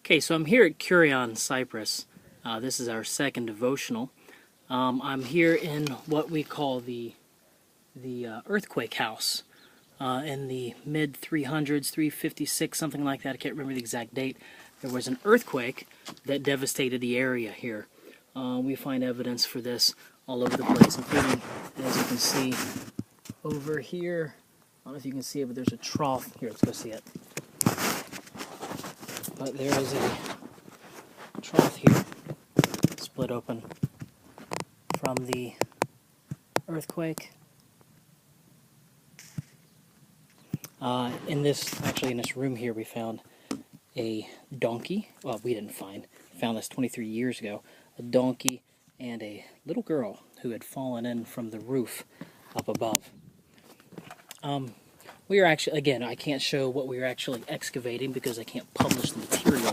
Okay, so I'm here at Kourion, Cyprus. This is our second devotional. I'm here in what we call the earthquake house in the mid 300s, 356, something like that. I can't remember the exact date. There was an earthquake that devastated the area here. We find evidence for this all over the place, including, as you can see over here. I don't know if you can see it, but there's a trough. Here, let's go see it. But there is a trough here, split open from the earthquake. In this room here, we found a donkey. Well, we didn't found this 23 years ago. A donkey and a little girl who had fallen in from the roof up above. We are actually, again, I can't show what we are actually excavating because I can't publish the material.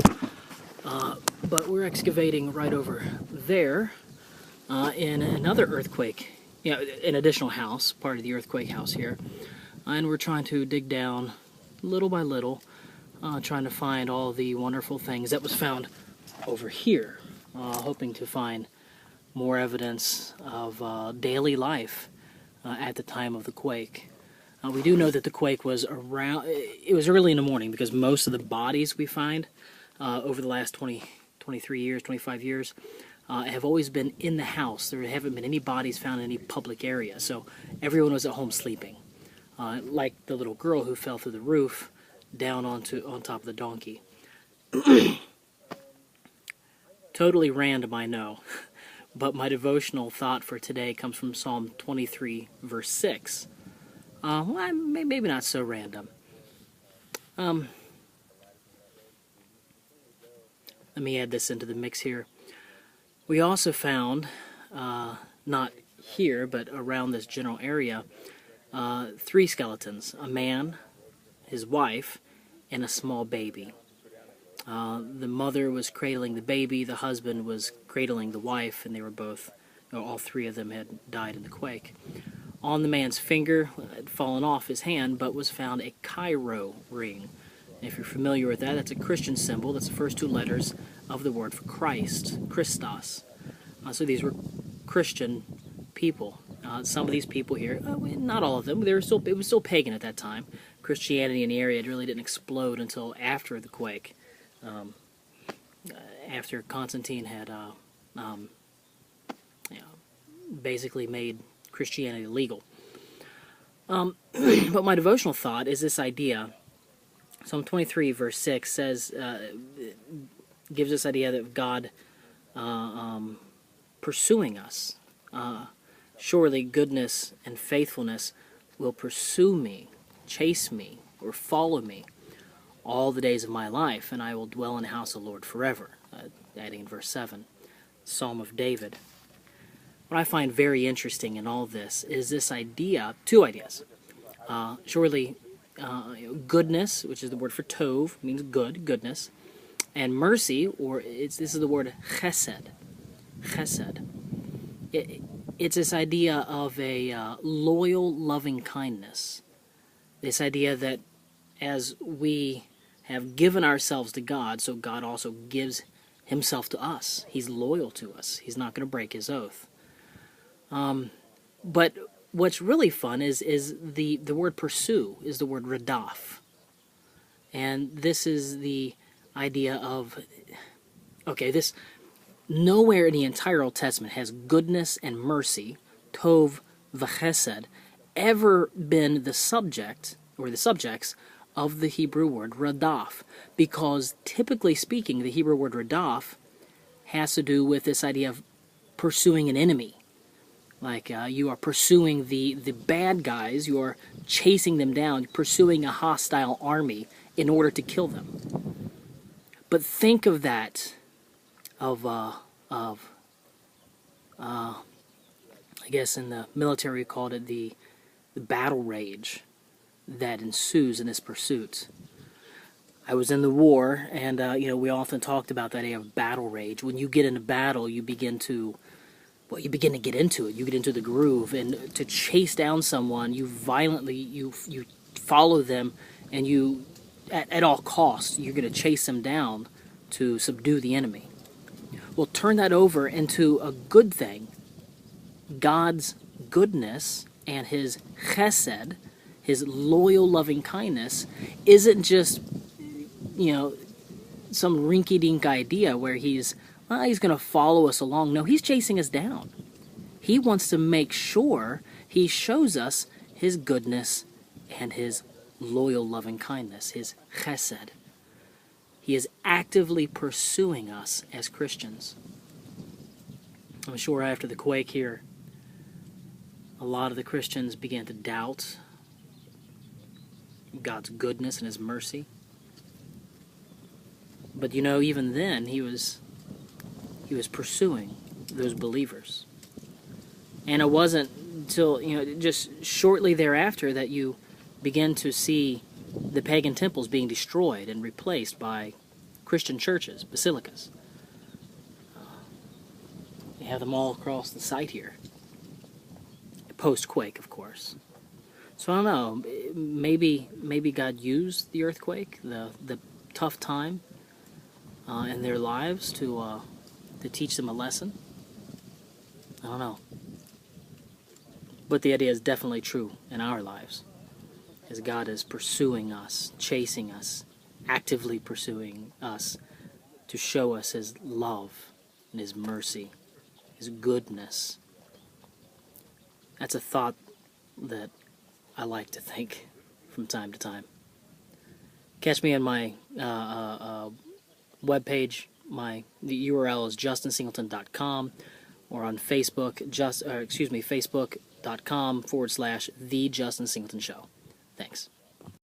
But we're excavating right over there in another earthquake, an additional house, part of the earthquake house here. And we're trying to dig down little by little, trying to find all the wonderful things that was found over here, hoping to find more evidence of daily life at the time of the quake. We do know that the quake was it was early in the morning because most of the bodies we find over the last 23 years, 25 years, have always been in the house. There haven't been any bodies found in any public area, so everyone was at home sleeping. Like the little girl who fell through the roof down on top of the donkey. Totally random, I know, but my devotional thought for today comes from Psalm 23, verse 6. Well, maybe not so random. Let me add this into the mix here. We also found, not here, but around this general area, 3 skeletons. A man, his wife, and a small baby. The mother was cradling the baby, the husband was cradling the wife, and they were both, all 3 of them had died in the quake. On the man's finger, had fallen off his hand, but was found a Cairo ring. And if you're familiar with that, that's a Christian symbol. That's the first 2 letters of the word for Christ, Christos. So these were Christian people. Some of these people here, not all of them, it was still pagan at that time. Christianity in the area really didn't explode until after the quake, after Constantine had basically made Christianity legal. But my devotional thought is this idea. Psalm 23 verse 6 says, gives this idea that God pursuing us. Surely goodness and faithfulness will pursue me, chase me, or follow me all the days of my life, and I will dwell in the house of the Lord forever. Adding in verse 7, Psalm of David. What I find very interesting in all this is this idea, 2 ideas. Surely goodness, which is the word for tov, means good, goodness, and mercy, this is the word chesed. Chesed. It's this idea of a loyal, loving kindness. This idea that as we have given ourselves to God, so God also gives himself to us. He's loyal to us. He's not going to break his oath. But what's really fun is the word pursue is the word radaf. And this is the idea of, this nowhere in the entire Old Testament has goodness and mercy, tov v'chesed, ever been the subject, or the subjects, of the Hebrew word radaf. Because typically speaking, the Hebrew word radaf has to do with this idea of pursuing an enemy. Like you are pursuing the bad guys, you are chasing them down, pursuing a hostile army in order to kill them. But think of that, I guess in the military we called it the battle rage that ensues in this pursuit. I was in the war, and we often talked about that idea of battle rage. When you get into battle, you begin to get into it. You get into the groove, and to chase down someone, you follow them, and you, at all costs, you're going to chase them down to subdue the enemy. Well, turn that over into a good thing. God's goodness and his chesed, his loyal loving kindness, isn't just, some rinky-dink idea where he's going to follow us along. No, he's chasing us down. He wants to make sure he shows us his goodness and his loyal loving kindness, his chesed. He is actively pursuing us as Christians. I'm sure after the quake here, a lot of the Christians began to doubt God's goodness and his mercy. But even then, he was pursuing those believers. And it wasn't until, just shortly thereafter that you begin to see the pagan temples being destroyed and replaced by Christian churches, basilicas. You have them all across the site here. Post-quake, of course. So I don't know, maybe God used the earthquake, the tough time in their lives to teach them a lesson. I don't know. But the idea is definitely true in our lives, as God is pursuing us, chasing us, actively pursuing us to show us his love and his mercy, his goodness. That's a thought that I like to think from time to time. Catch me on my webpage. The URL is justinsingleton.com, or on Facebook, facebook.com/The Justin Singleton Show. Thanks.